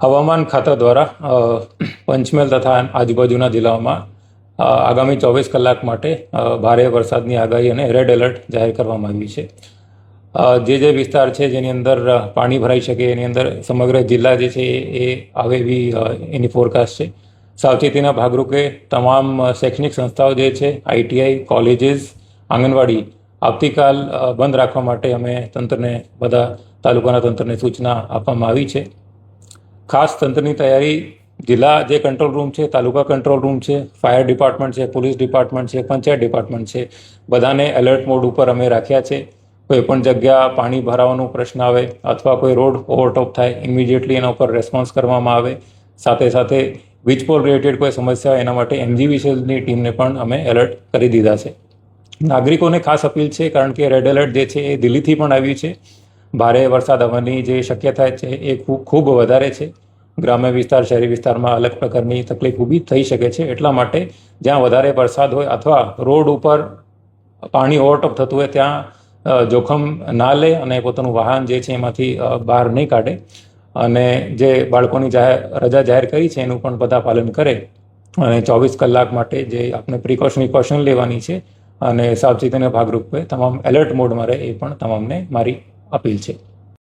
હવામાન ખાતા દ્વારા પંચમહાલ તથા આજુબાજુના જિલ્લાઓમાં આગામી 24 કલાક માટે ભારે વરસાદની આગાહી અને રેડ એલર્ટ જાહેર કરવામાં આવ્યું છે. જે વિસ્તાર છે જેની અંદર પાણી ભરાઈ શકે એની અંદર સમગ્ર જિલ્લા જે છે એ આવે એવી એની ફોરકાસ્ટ છે. સાવચેતીના ભાગરૂપે તમામ શૈક્ષણિક સંસ્થાઓ જે છે, ITI, કોલેજીસ, આંગણવાડી આવતીકાલ બંધ રાખવા માટે અમે તંત્રને, બધા તાલુકાના તંત્રને સૂચના આપવામાં આવી છે. ખાસ તંત્રની તૈયારી જિલ્લા જે કંટ્રોલ રૂમ છે, તાલુકા કંટ્રોલ રૂમ છે, ફાયર ડિપાર્ટમેન્ટ છે, પોલીસ ડિપાર્ટમેન્ટ છે, પંચાયત ડિપાર્ટમેન્ટ છે, બધાને એલર્ટ મોડ ઉપર અમે રાખ્યા છે. કોઈ પણ જગ્યા પાણી ભરાવાનો પ્રશ્ન આવે અથવા કોઈ રોડ ઓવરટોપ થાય, ઇમિડિયેટલી એના ઉપર રેસ્પોન્સ કરવામાં આવે. સાથે સાથે વીજપોલ રિલેટેડ કોઈ સમસ્યા હોય એના માટે MGVCLની ટીમને પણ અમે એલર્ટ કરી દીધા છે. નાગરિકોને ખાસ અપીલ છે, કારણ કે રેડ એલર્ટ જે છે એ દિલ્હીથી પણ આવ્યું છે. ભારે વરસાદ આવવાની જે શક્યતા છે એ ખૂબ વધારે છે. ગ્રામ્ય વિસ્તાર, શહેરી વિસ્તારમાં અલગ પ્રકારની તકલીફ ઊભી થઈ શકે છે. એટલા માટે જ્યાં વધારે વરસાદ હોય અથવા રોડ ઉપર પાણી ઓવરટોપ થતું હોય ત્યાં જોખમ ના લે અને પોતાનું વાહન જે છે એમાંથી બહાર નહીં કાઢે. અને જે બાળકોની રજા જાહેર કરી છે એનું પણ બધા પાલન કરે અને 24 કલાક માટે જે આપણે પ્રિકોશન લેવાની છે અને સાવચેતીના ભાગરૂપે તમામ એલર્ટ મોડમાં રહે એ પણ તમામને મારી અપીલ છે.